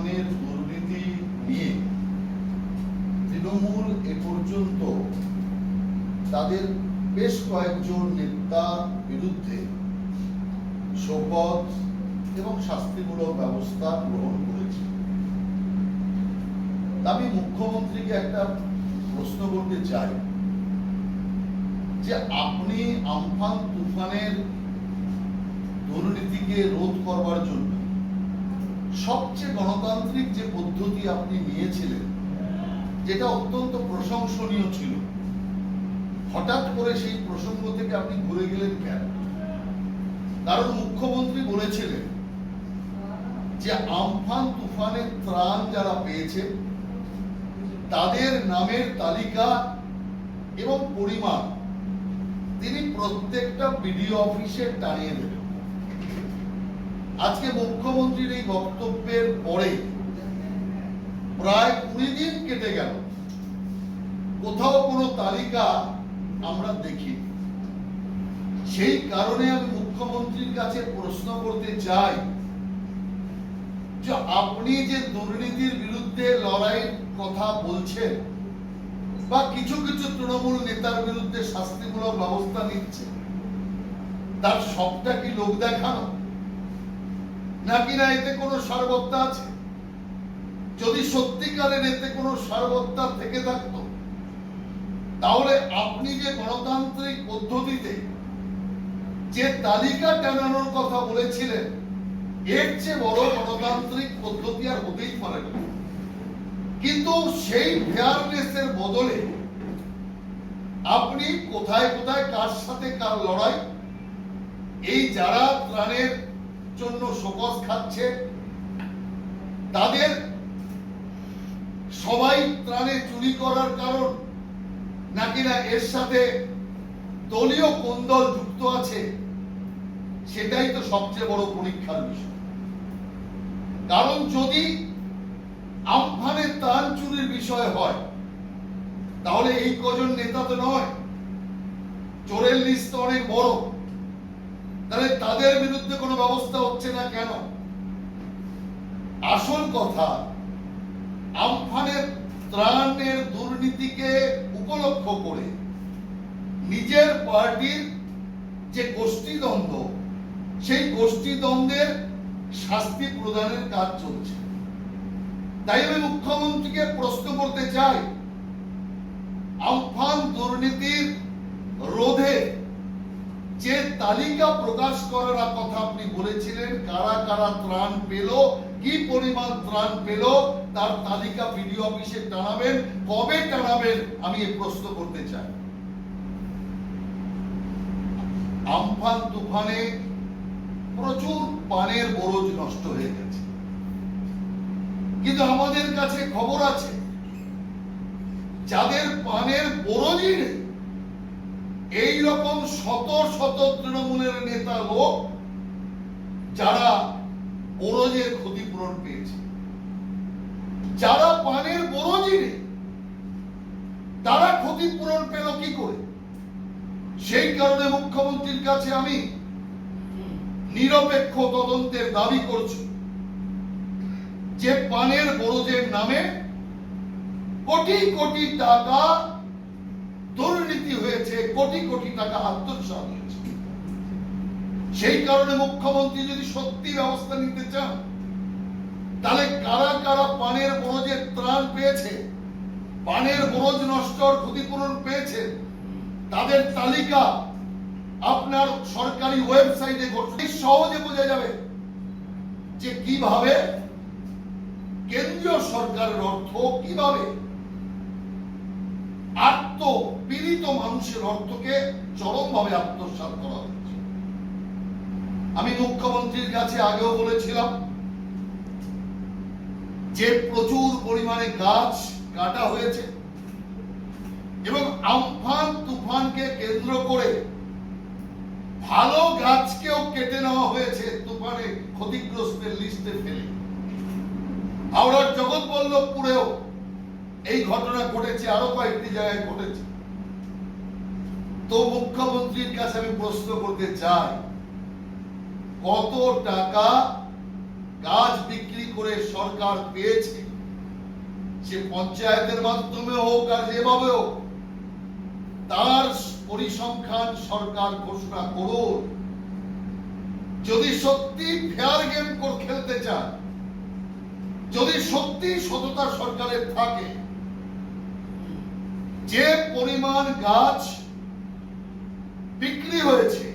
তুফানের দুর্নীতি নিয়ে তৃণমূল এ পর্যন্ত তাদের বেশ কয়েকজন নেতার বিরুদ্ধে শোকজ এবং শাস্তিমূলক ব্যবস্থা গ্রহণ করেছে। আমি মুখ্যমন্ত্রীকে একটা প্রশ্ন করতে চাই যে আপনি আমফান তুফানের দুর্নীতিকে রোধ করবার জন্য সবচেয়ে গণতান্ত্রিক যে পদ্ধতি আপনি নিয়েছিলেন, যেটা অত্যন্ত প্রশংসনীয় ছিল, হঠাৎ করে সেই প্রসঙ্গ থেকে আপনি ঘুরে গেলেন কেন? কারণ মুখ্যমন্ত্রী বলেছিলেন যে আমফান তুফানের ত্রাণ যারা পেয়েছে তাদের নামের তালিকা এবং পরিমাণ তিনি প্রত্যেকটা বিডিও অফিসে টানিয়ে দেবেন। আজকে মুখ্যমন্ত্রীর এই বক্তব্যের পরে প্রায় 20 দিন কেটে গেল, কোথাও কোনো তালিকা আমরা দেখি। সেই কারণে আমি মুখ্যমন্ত্রীর কাছে প্রশ্ন করতে চাই যে আপনি যে দুর্নীতির বিরুদ্ধে লড়াইয়ের কথা বলছেন বা কিছু কিছু তৃণমূল নেতার বিরুদ্ধে শাস্তিমূলক ব্যবস্থা নিচ্ছে, তার সবটা কি লোক দেখানো, নাকি না এতে কোনো সারবত্তা আছে? যদি সত্যিকারের এতে কোনো সারবত্তা থেকে থাকতো তাহলে আপনি যে গণতান্ত্রিক পদ্ধতিতে যে তালিকা টানানোর কথা বলেছিলেন, এর চেয়ে বড় গণতান্ত্রিক পদ্ধতি আর হতেই পারে না। কিন্তু সেই ফেয়ারনেসের বদলে আপনি কোথায় কোথায় কার সাথে কার লড়াই, এই যারা ত্রাণের জন্য শোকজ খাচ্ছে তাদের সবাই ত্রাণে চুরি করার কারণ, নাকি না এর সাথে দলীয় কোন্দল যুক্ত আছে, সেটাই তো সবচেয়ে বড় পরীক্ষার বিষয়। কারণ যদি আমফানে ত্রাণ চুরির বিষয় হয় তাহলে এই কজন নেতা তো নয়, চোরের লিস্ট অনেক বড়। তাহলে তাদের বিরুদ্ধে কোনো ব্যবস্থা হচ্ছে না কেন? আসল কথা, আমফানের ত্রাণের দুর্নীতিকে উপলক্ষ করে নিজের পার্টির যে গোষ্ঠীদ্বন্দ্ব, সেই গোষ্ঠীদ্বন্দ্বের শাস্তি প্রদানের কাজ চলছে। তাই আমি মুখ্যমন্ত্রীকে প্রশ্ন করতে চাই, আমফান দুর্নীতির রোধে যে তালিকা প্রকাশ করার কথা আপনি বলেছিলেন, কারা কারা ত্রাণ পেল, কি পরিমাণ ত্রাণ পেল, তার তালিকা বিডিও অফিসে টানাবেন, কবে টানাবেন, আমি এই প্রশ্ন করতে চাই। আমফান তুফানে প্রচুর পানের বরজ নষ্ট হয়ে গেছে, কিন্তু আমাদের কাছে খবর আছে যাদের পানের বরজই নেই, এই রকম শত শত তৃণমূলের নেতা লোক যারা বরজের ক্ষতিপূরণ পেয়েছে। যারা পানের বরজই নেই তারা ক্ষতিপূরণ পেল কি করে? সেই কারণে মুখ্যমন্ত্রীর কাছে আমি নিরপেক্ষ তদন্তের দাবি করছি যে পানের বরজের নামে কোটি কোটি টাকা দুর্নীতি হয়েছে, কোটি কোটি টাকা আত্মসাৎ হয়েছে। সেই কারণে মুখ্যমন্ত্রী যদি সত্যি ব্যবস্থা নিতে চান, তাহলে কারা কারা পানের বরজের ত্রাণ পেয়েছে, পানের বরজ নষ্টর ক্ষতিপূরণ পেয়েছে, তাদের তালিকা আপনার সরকারি ওয়েবসাইটে সহজে বোঝা যাবে যে কিভাবে কেন্দ্রীয় সরকারের অর্থ, কিভাবে পীড়িত মানুষের অর্থকে চরমভাবে আত্মসাৎ করা হচ্ছে। আমি মুখ্যমন্ত্রীর কাছে আগেও বলেছিলাম যে প্রচুর পরিমাণে গাছ কাটা হয়েছে এবং আমফান তুফানকে কেন্দ্র করে ভালো গাছকেও কেটে নেওয়া হয়েছে তুফানে ক্ষতিগ্রস্তের লিস্টে ফেলে। হাওড়ার জগৎবল্লভপুরেও এই ঘটনা ঘটেছে, আরো কয়েকটি জায়গায় ঘটেছে। তো মুখ্যমন্ত্রীর কাছে আমি প্রশ্ন করতে চাই, কত টাকা গাছ বিক্রি করে সরকার পেয়েছে, সে পঞ্চায়েতের মাধ্যমে হোক আর যেভাবে হোক, তার পরিসংখ্যান সরকার ঘোষণা করুন। যদি সত্যি ফেয়ার গেম খেলতে চান, যদি সত্যি সততা সরকারের থাকে, যে পরিমাণ গাছ বিক্রি হয়েছে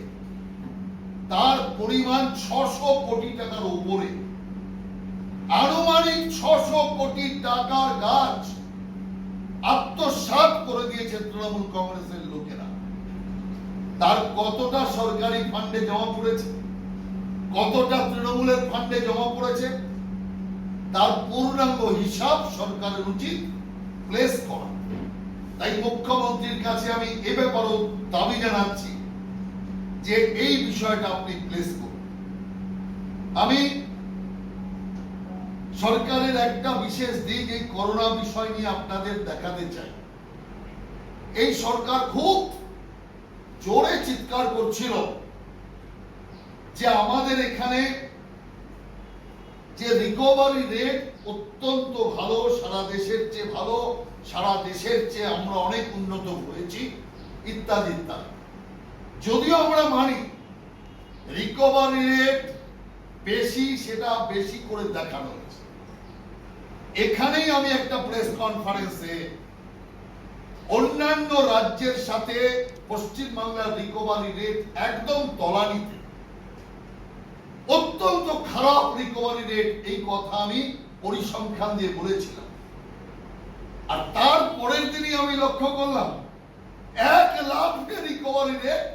তার পরিমাণ 600 কোটি টাকার উপরে, আনুমানিক 600 কোটি টাকার গাছ আত্মসাৎ করে দিয়েছে তৃণমূল কংগ্রেসের লোকেরা। তার কতটা সরকারি ফান্ডে জমা পড়েছে, কতটা তৃণমূলের ফান্ডে জমা পড়েছে, তার পূর্ণাঙ্গ হিসাব সরকারের উচিত প্লেস করা। তাই মুখ্যমন্ত্রীর কাছে আমি এ ব্যাপারেও দাবি জানাচ্ছি যে এই বিষয়টা আপনি প্লেস করুন। আমি সরকারের একটা বিশেষ দিক এই করোনা বিষয় নিয়ে আপনাদের দেখাতে চাই। এই সরকার খুব জোরে চিৎকার করছিল যে আমাদের এখানে যে রিকভারি রেট অত্যন্ত ভালো, সারা দেশের চেয়ে ভালো, সারা দেশের চেয়ে আমরা অনেক উন্নত হয়েছি ইত্যাদি ইত্যাদি। যদিও আমরা মানি রিকভারি রেট বেশি, সেটা বেশি করে দেখানো হয়েছে। এখানেই আমি একটা প্রেস কনফারেন্সে অন্যান্য রাজ্যের সাথে পশ্চিমবাংলার রিকভারি রেট একদম তলানিতে, অত্যন্ত খারাপ রিকভারি রেট, এই কথা আমি পরিসংখ্যান দিয়ে বলেছিলাম। আর তার পরের দিনই আমি লক্ষ্য করলাম 1 লাখ রিকভারি রেট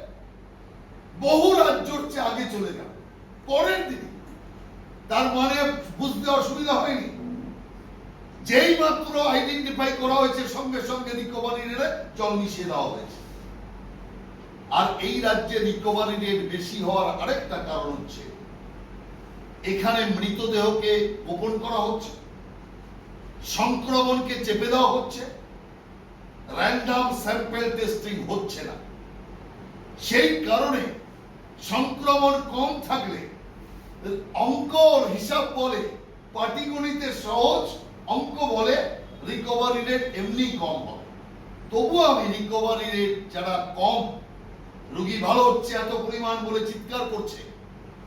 বহু রাজ্যের চেয়ে আগে চলে গেল পরের দিন। তার মানে বুঝতে অসুবিধা হয়নি, যেই মাত্র আইডেন্টিফাই করা হয়েছে সঙ্গে সঙ্গে রিকভারি রেটে জল মিশিয়ে দেওয়া হয়েছে। আর এই রাজ্যে রিকভারি রেট বেশি হওয়ার আরেকটা কারণ হচ্ছে এখানে মৃতদেহকে গোপন করা হচ্ছে, সংক্রমণকে চেপে দেওয়া হচ্ছে, র্যান্ডম স্যাম্পল টেস্টিং হচ্ছে না। সেই কারণে সংক্রমণ কম থাকলে অঙ্কর হিসাব বলে, পাটিগণিতের সহজ অঙ্ক বলে রিকভারি রেট এমনি কম হবে। তবু আমি রিকভারি রেট যারা কম, রোগী ভালো হচ্ছে এত পরিমাণ বলে চিৎকার করছে,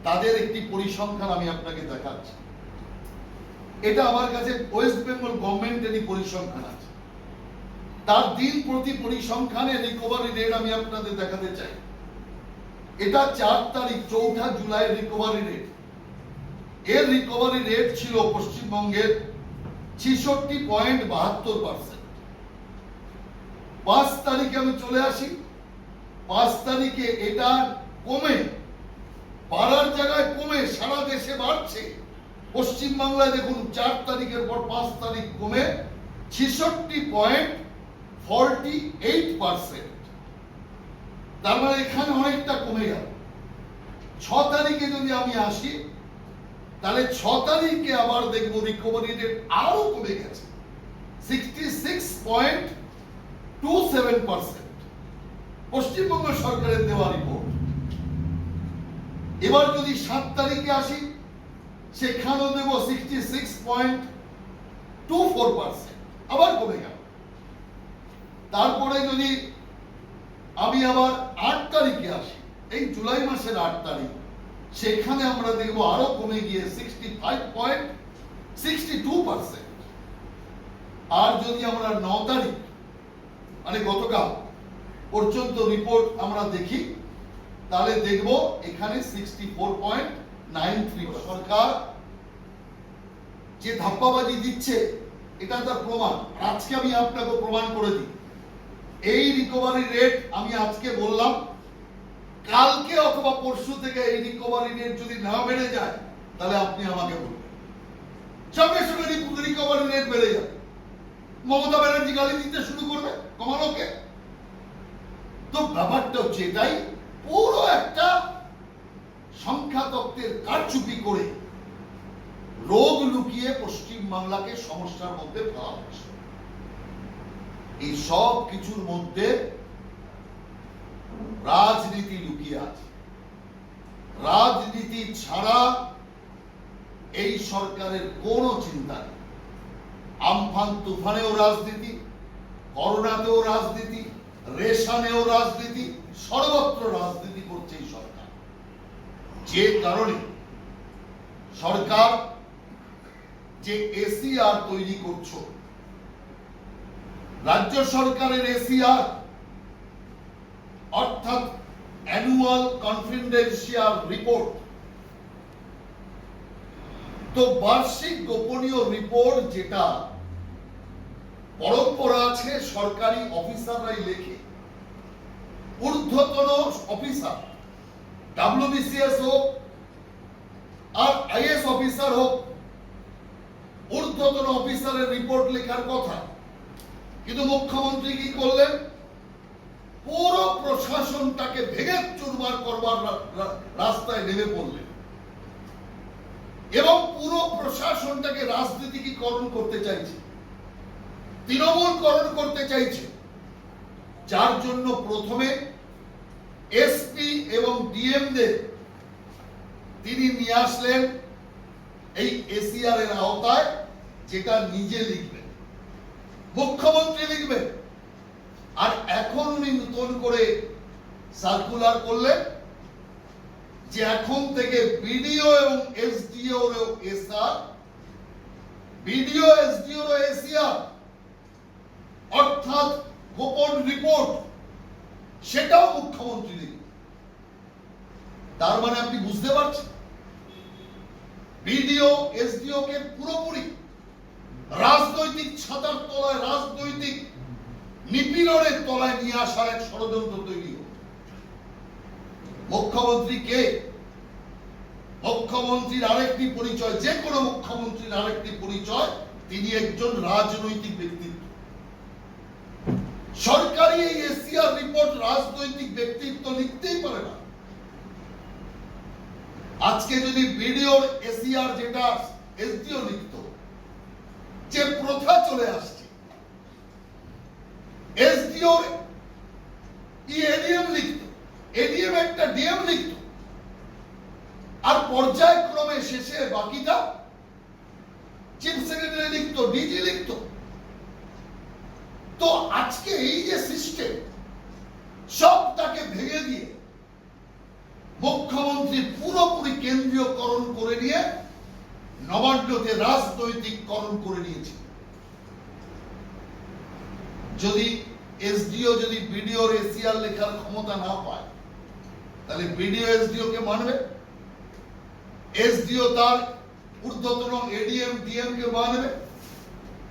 তাদের একটি পরিসংখ্যান আমি আপনাকে দেখাচ্ছি। এটা আমার কাছে ওয়েস্ট বেঙ্গল গভর্নমেন্টেরই পরিসংখ্যান আছে। তার দিন প্রতি পরিসংখ্যানে রিকভারি রেট আমি আপনাদের দেখাতে চাই। এটা 4 তারিখ 4 জুলাই রিকভারি রেট। এর রিকভারি রেট ছিল পশ্চিমবঙ্গের 66.72%। 5 তারিখে আমি চলে আসি, 5 তারিখে এটা কমে, বাড়ার জায়গায় কমে সারা দেশে বাড়ছে। পশ্চিমবাংলায় দেখুন 4 তারিখের পর 5 তারিখ কমে 66.48%। তার মানে এখানে অনেকটা কমে গেল। 6 তারিখে যদি আমি আসি, তাহলে 6 তারিখে আবার দেখবো রিকভারি রেট আরো কমে গেছে 66.27%। পশ্চিমবঙ্গ সরকারের দেওয়া রিপোর্ট। এবার যদি 7 তারিখে আসি, সেখানেও দেব 66.24%, আবার কমে গেল। তারপরে যদি আমি আবার 8 তারিখে আসি, এই জুলাই মাসের 8 তারিখ, সেখানে আমরা দেখব আরো কমে গিয়ে 65.62%। আর যদি আমরা 9 তারিখ মানে গতকাল পর্যন্ত রিপোর্ট আমরা দেখি, তাহলে দেখব এখানে 64.93। সরকার যে ধাপ্পাবাজি দিচ্ছে এটা তার প্রমাণ। আজকে আমি আপনাকে প্রমাণ করে দিই, এই রিকভারি রেট আমি আজকে বললাম, কালকে অথবা পরশু থেকে এই রিকভারি রেট যদি না বেড়ে যায়, তাহলে আপনি আমাকে বলবেন। সঙ্গে সঙ্গে রিকভারি রেট বেড়ে যাবে। মমতা ব্যানার্জি গালি দিতে শুরু করবে, কমানোকে। তো ব্যাপারটা হচ্ছে এটাই, পুরো একটা সংখ্যা তত্ত্বের কারচুপি করে রোগ লুকিয়ে পশ্চিমবাংলাকে সমস্যার মধ্যে ফেলা হচ্ছে। এই সব কিছুর মধ্যে রাজনীতি লুকিয়ে আছে। রাজনীতি ছাড়া এই সরকারের কোনো চিন্তা নেই। আমফান তুফানেও রাজনীতি, করোনাতেও রাজনীতি, রেশনেও রাজনীতি, সর্বত্র রাজনীতি করছে এই সরকার। যে কারণে সরকার যে এসিআর তৈরি করছো, রাজ্য সরকারের এসিআর অর্থাৎ অ্যানুয়াল কনফিডেন্সিয়াল রিপোর্ট, তো বার্ষিক গোপনীয় রিপোর্ট, যেটা পরম্পরা আছে সরকারি অফিসাররাই লেখে, ঊর্ধ্বতন অফিসার ডব্লিউবিসিএস হোক আর আইএস অফিসার হোক, ঊর্ধ্বতন অফিসারের রিপোর্ট লেখার কথা। কিন্তু মুখ্যমন্ত্রী কি করলেন? পুরো প্রশাসনটাকে ভেঙে চুরমার করবার রাস্তায় নেমে পড়লেন এবং পুরো প্রশাসনটাকে রাজনীতিকরণ করতে চাইছে, তৃণমূলকরণ করতে চাইছে। যার জন্য প্রথমে এসপি এবং ডিএমদের তিনি নিয়ে আসলেন এই এসিআর এর আওতায়, যেটা নিজে লিখবেন, মুখ্যমন্ত্রী লিখবেন। আর এখন উনি নতুন করে সার্কুলার করলেন যে এখন থেকে বিডিও এবং SDO SR, BDO SDO ACR অর্থাৎ গোপন রিপোর্ট, সেটাও মুখ্যমন্ত্রী লিখবেন। তার মানে আপনি বুঝতে পারছেন, বিডিও এসডিও কে পুরোপুরি রাজনৈতিক ছাতার তলায়, রাজনৈতিক নিপীড়নের তলায় নিয়ে আসার এক ষড়যন্ত্র তৈরি হবে। মুখ্যমন্ত্রী কে? মুখ্যমন্ত্রীর আরেকটি পরিচয়, যে কোনো মুখ্যমন্ত্রীর আরেকটি পরিচয়, তিনি একজন রাজনৈতিক ব্যক্তিত্ব। সরকারি এই এসিআর রিপোর্ট রাজনৈতিক ব্যক্তিত্ব লিখতেই পারে না। আজকে যদি বিডিওর এসিআর যেটা এসডিও লিখত, যে প্রথা চলে আসছে, এসডিওর এডিএম লিখত, এডিএম একটা ডিএম লিখত, আর পর্যায়ক্রমে শেষে বাকিটা চিফ সেক্রেটারি লিখত, ডিজি লিখত। তো আজকে এই যে সিস্টেম, সবটাকে ভেঙে দিয়ে মুখ্যমন্ত্রী পুরোপুরি কেন্দ্রীয়করণ করে নিয়ে নবান্নকে রাজনৈতিককরণ করে নিয়েছে। যদি এসডিও যদি বিডিওর এসিআর লেখার ক্ষমতা না পায়, তাহলে বিডিও এসডিও কে মানবে, এসডিও তার ঊর্ধ্বতন এডিএম ডিএম কে মানবে?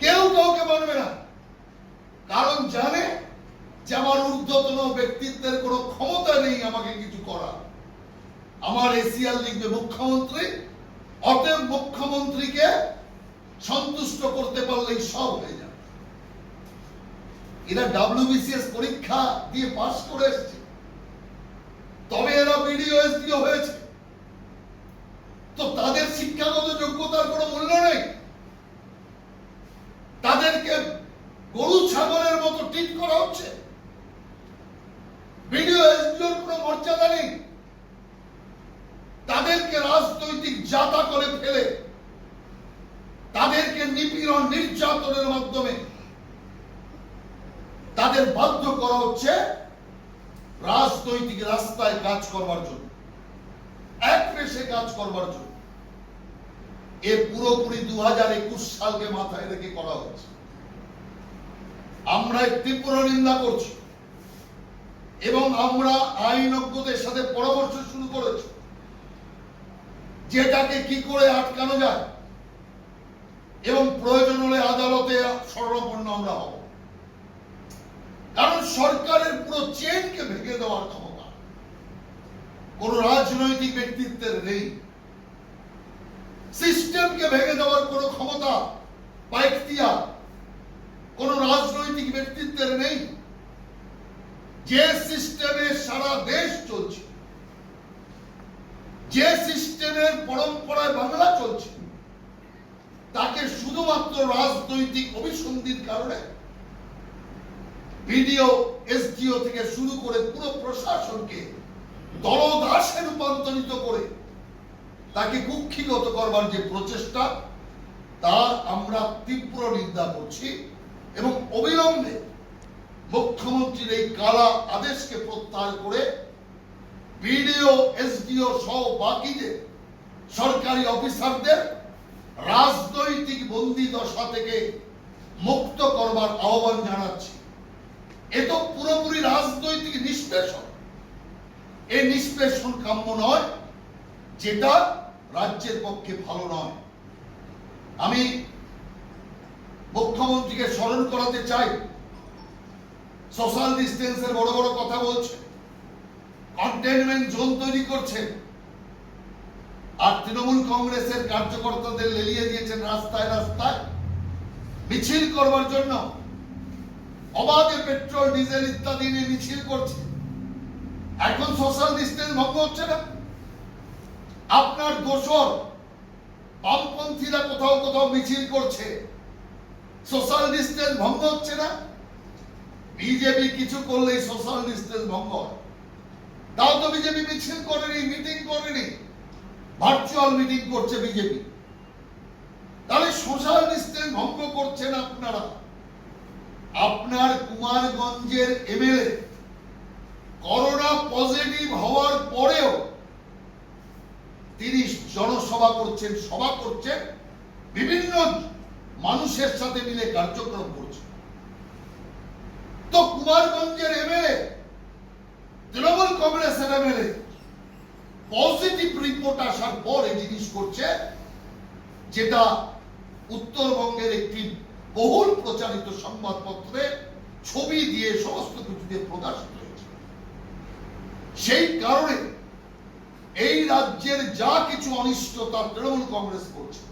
কেউ কাউকে মানবে না। কারণ জানে যে আমার ঊর্ধ্বতন ব্যক্তিত্বের কোনো ক্ষমতা নেই আমাকে কিছু করার। আমার এসিআর লিখবে মুখ্যমন্ত্রী, অতএব মুখ্যমন্ত্রীকে সন্তুষ্ট করতে পারলেই সব হয়ে যাবে। এরা ডব্লিউবিসিএস পরীক্ষা দিয়ে পাস করে এসেছে, তবে এরা বিডিও এসডিও হয়েছে। তো তাদের শিক্ষাগত যোগ্যতার কোনো মূল্য নেই, তাদেরকে গরু ছাগলের মতো ট্রিট করা হচ্ছে। বিডিও এসডিওর কোনো মর্যাদা নেই, তাদেরকে রাজনৈতিক জাতা করে ফেলে, তাদেরকে নিপীড়ন নির্যাতনের মাধ্যমে তাদের বাধ্য করা হচ্ছে রাজনৈতিক রাস্তায় কাজ করবার জন্য, এক পেশে কাজ করবার জন্য। এ পুরোপুরি 2021 সালকে মাথায় রেখে করা হচ্ছে। আমরা তীব্র নিন্দা করছি এবং আমরা আইনজ্ঞদের সাথে পরামর্শ শুরু করেছি যেটাকে কি করে আটকানো যায়, এবং প্রয়োজন হলে আদালতে শরণাপন্ন আমরা হব। কারণ সরকারের পুরো চেনকে ভেঙে দেওয়ার ক্ষমতা কোন রাজনৈতিক ব্যক্তিত্বের নেই, সিস্টেমকে ভেঙে দেওয়ার কোন ক্ষমতা বা এখতিয়ার কোন রাজনৈতিক ব্যক্তিত্বের নেই। যে সিস্টেমে সারা দেশ চলছে, যে সিস্টেমের পরম্পরায় বাংলা চলছে, তাকে শুধুমাত্র রাজনৈতিক অভিসন্ধির কারণে বিডিও এসডিও থেকে শুরু করে পুরো প্রশাসনকে দলদাসে রূপান্তরিত করে তাকে কুক্ষিগত করবার যে প্রচেষ্টা, তার আমরা তীব্র নিন্দা করছি এবং অবিলম্বে মুখ্যমন্ত্রীর এই কালা আদেশকে প্রত্যাহার করে বিডিও, এসডিও সহ বাকিদের সরকারি অফিসারদের রাজনৈতিক বন্দী দশা থেকে মুক্ত করবার আহ্বান জানাচ্ছি। এ তো পুরোপুরি রাজনৈতিক নিষ্পেষণ। এই নিষ্পেষণ কাম্য নয়, যেটা রাজ্যের পক্ষে ভালো নয়। আমি মুখ্যমন্ত্রীকে স্মরণ করাতে চাই, সোশ্যাল ডিস্টেন্সের বড় বড় কথা বলছে, কন্টেইনমেন্ট জোন তৈরি করছেন, আর তৃণমূল কংগ্রেসের কার্যকর্তাদের লেলিয়ে দিয়েছেন রাস্তায় রাস্তায় মিছিল করবার জন্য। অবাধে পেট্রোল, ডিজেল ইত্যাদি নিয়ে মিছিল করছে। এখন সোশ্যাল ডিস্টেন্স ভঙ্গ হচ্ছে না? আপনার দোসর বামপন্থীরা কোথাও কোথাও মিছিল করছে, সোশ্যাল ডিস্টেন্স ভঙ্গ হচ্ছে না? বিজেপি কিছু করলেই সোশ্যাল ডিস্টেন্স ভঙ্গ হয়। তাও তো বিজেপি মিছিল করেনি, মিটিং করেনি, ভার্চুয়াল মিটিং করছে বিজেপি। তাহলে সোশ্যাল ডিস্টেন্স ভঙ্গ করছেন আপনারা। আপনার কুমারগঞ্জের এমএলএ করোনা পজিটিভ হওয়ার পরেও তিনি জনসভা করছেন, সভা করছেন, বিভিন্ন মানুষের সাথে মিলে কার্যক্রম করছেন। তো কুমারগঞ্জের এমএলএ, তৃণমূল কংগ্রেসের এমএলএ পজিটিভ রিপোর্ট আসার পর এই জিনিস করছে, যেটা উত্তরবঙ্গের একটি বহুল প্রচারিত সংবাদপত্রে ছবি দিয়ে সমস্ত কিছু দিয়ে প্রকাশিত হয়েছে। সেই কারণে এই রাজ্যের যা কিছু অনিষ্টতা তৃণমূল কংগ্রেস করছে,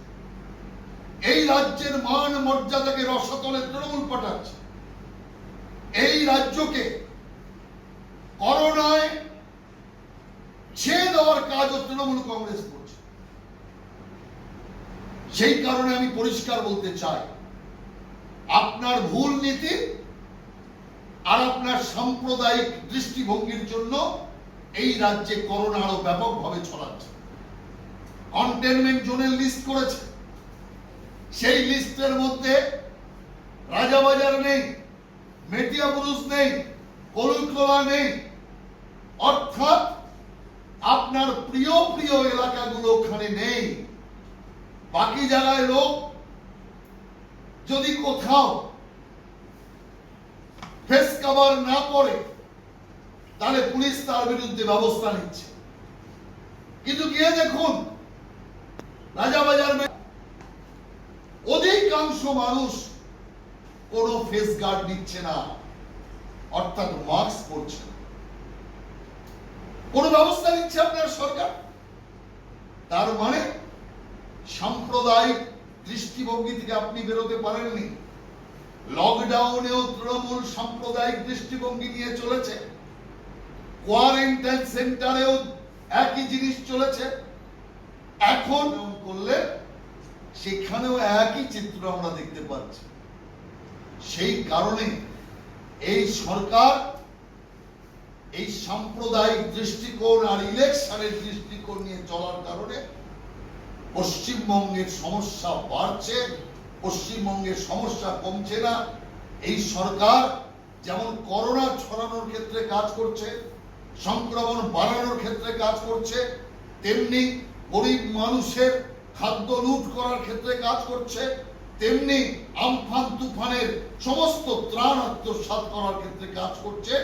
এই রাজ্যের মান মর্যাদাকে রসাতলে তৃণমূল পাঠাচ্ছে, এই রাজ্যকে করোনায় ছেয়ে দেওয়ার কাজও তৃণমূল কংগ্রেস করছে। সেই কারণে আমি পরিষ্কার বলতে চাই, আপনার ভুল নীতি আর আপনার সাম্প্রদায়িক দৃষ্টিভঙ্গির জন্য এই রাজ্যে করোনা আরো ব্যাপকভাবে ছড়াচ্ছে। কন্টেইনমেন্ট জোনের লিস্ট করেছে, সেই লিস্টের মধ্যে রাজাবাজার নেই, মেটিয়াবুরুজ নেই, কলুতলা নেই। অর্থাৎ আপনার প্রিয় প্রিয় এলাকাগুলো ওখানে নেই। বাকি জায়গায় লোক যদি কোথাও ফেস কভার না পরে, তাহলে পুলিশ তার বিরুদ্ধে ব্যবস্থা নিচ্ছে। কিন্তু গিয়ে দেখুন রাজাবাজার অধিকাংশ মানুষ কোনো ফেস গার্ড নিচ্ছে না, অর্থাৎ মাস্ক পরছে না। কোন ব্যবস্থা নিচ্ছে আপনার সরকার। তার মানে সাম্প্রদায়িক দৃষ্টিভঙ্গি থেকে আপনি বেরোতে পারেননি। লকডাউনেও তৃণমূল সাম্প্রদায়িক দৃষ্টিভঙ্গি নিয়ে চলেছে, কোয়ারেন্টাইন সেন্টারেও একই জিনিস চলেছে। এখন করলে সেখানেও একই চিত্র আমরা দেখতে পাচ্ছি। সেই কারণে এই সরকার এই সাম্প্রদায়িক দৃষ্টিকোণ আর ইলেকশনের দৃষ্টিকোণ নিয়ে চলার কারণে পশ্চিমবঙ্গের সমস্যা বাড়ছে, পশ্চিমবঙ্গের সমস্যা কমছে না। এই সরকার যেমন করোনা ছড়ানোর ক্ষেত্রে কাজ করছে, সংক্রমণ বাড়ানোর ক্ষেত্রে কাজ করছে, তেমনি গরিব মানুষের খাদ্য লুট করার ক্ষেত্রে কাজ করছে, তেমনি আমফান তুফানের সমস্ত ত্রাণ আত্মসাৎ করার ক্ষেত্রে কাজ করছে।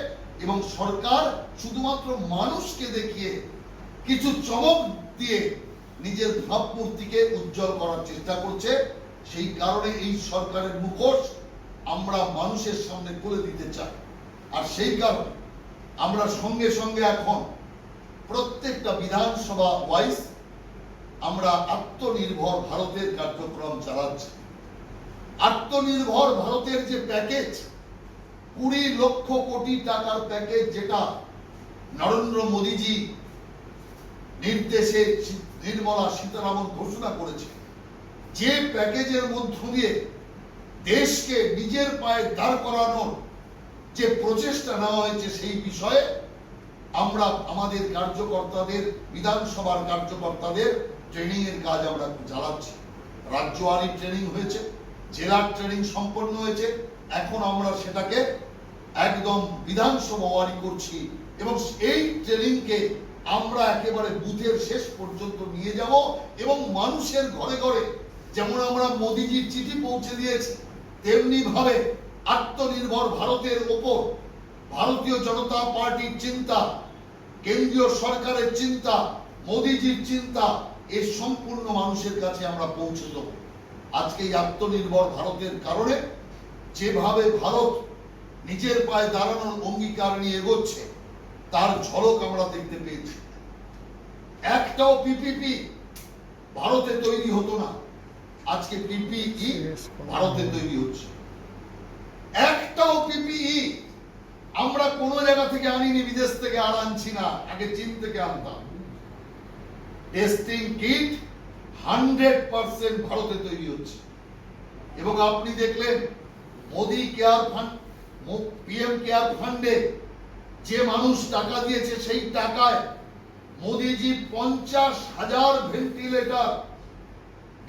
এবং সরকার শুধুমাত্র মানুষকে দেখিয়ে কিছু চমক দিয়ে নিজের ভাবমূর্তিকে উজ্জ্বল করার চেষ্টা করছে। সেই কারণে এই সরকারের মুখোশ আমরা মানুষের সামনে খুলে দিতে চাই। আর সেই কারণে আমরা সঙ্গে সঙ্গে এখন প্রত্যেকটা বিধানসভা ওয়াইজ আমরা আত্মনির্ভর ভারতের কার্যক্রম চালাচ্ছি। আত্মনির্ভর ভারতের যে প্যাকেজ, 20 লক্ষ কোটি টাকার প্যাকেজ, যেটা নরেন্দ্র মোদীজি নির্দেশে নির্মলা সীতারামন ঘোষণা করেছে, যে প্যাকেজের মধ্য দিয়ে দেশকে নিজের পায়ে দাঁড় করানোর যে প্রচেষ্টা নেওয়া হয়েছে, সেই বিষয়ে আমরা আমাদের কার্যকর্তাদের, বিধানসভার কার্যকর্তাদের ট্রেনিং এর কাজ আমরা চালাচ্ছি। রাজ্যওয়ারি ট্রেনিং হয়েছে, জেলার ট্রেনিং সম্পন্ন হয়েছে, এখন আমরা সেটাকে একদম বিধানসভা ওয়ারি করছি এবং এই ট্রেনিংকে আমরা একেবারে বুথের শেষ পর্যন্ত নিয়ে যাব এবং মানুষের ঘরে ঘরে যেমন আমরা মোদিজির চিঠি পৌঁছে দিয়েছি, তেমনি ভাবে আত্মনির্ভর ভারতের ওপর ভারতীয় জনতা পার্টির চিন্তা, কেন্দ্রীয় সরকারের চিন্তা, মোদিজির চিন্তা এই সম্পূর্ণ মানুষের কাছে আমরা পৌঁছে দেব। আজকে এই আত্মনির্ভর ভারতের কারণে যেভাবে ভারত নিজের পায়ে দাঁড়ানোর অঙ্গীকার নিয়ে এগোচ্ছে তার ঝলক আমরা দেখতে পেয়েছি। একটাও পিপিপি ভারতে তৈরি হতো না, আজকে পিপিই ভারতে তৈরি হচ্ছে। একটাও পিপিই আমরা কোন জায়গা থেকে আনিনি, বিদেশ থেকে আর আনছি না, আগে চীন থেকে আনতাম। টেস্টিং কিট 100% ভারতে তৈরি হচ্ছে। এবং আপনি দেখলেন Modi care fund, PM care ফান্ডে যে মানুষ টাকা দিয়েছে সেই টাকায় মোদিজি 50,000 ভেন্টিলেটর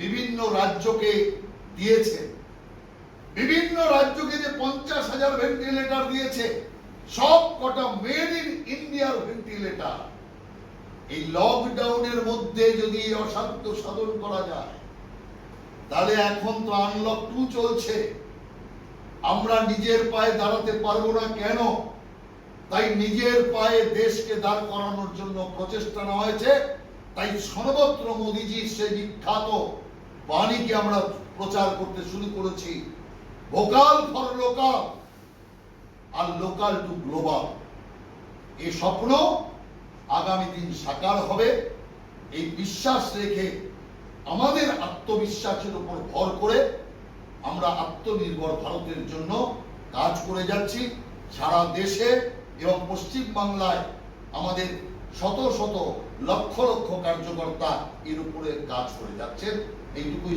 বিভিন্ন রাজ্যকে দিয়েছে। বিভিন্ন রাজ্যকে যে 50,000 ভেন্টিলেটর দিয়েছে সব কটা মেড ইন ইন্ডিয়ার ভেন্টিলেটর। এই লকডাউনের মধ্যে যদি অসাধ্য সাধন করা যায় তাহলে এখন তো আনলক 2 চলছে, আমরা নিজের পায়ে দাঁড়াতে পারবো না কেন? তাই নিজের পায়ে দেশকে দাঁড় করানোর জন্য প্রচেষ্টা নেওয়া হয়েছে। তাই সর্বত্র মোদিজির সেই বিখ্যাত বাণীকে আমরা প্রচার করতে শুরু করেছি, ভোকাল ফর লোকাল আর লোকাল টু গ্লোবাল। এই স্বপ্ন আগামী দিন সাকার হবে। এই বিশ্বাস রেখে আমাদের আত্মবিশ্বাসের উপর ভর করে আমরা আত্মনির্ভর ভারতের জন্য কাজ করে যাচ্ছি। সারা দেশে এবং পশ্চিম বাংলায় আমাদের শত শত লক্ষ লক্ষ কার্যকর্তা এর উপরে কাজ করে যাচ্ছেন। এইটুকুই।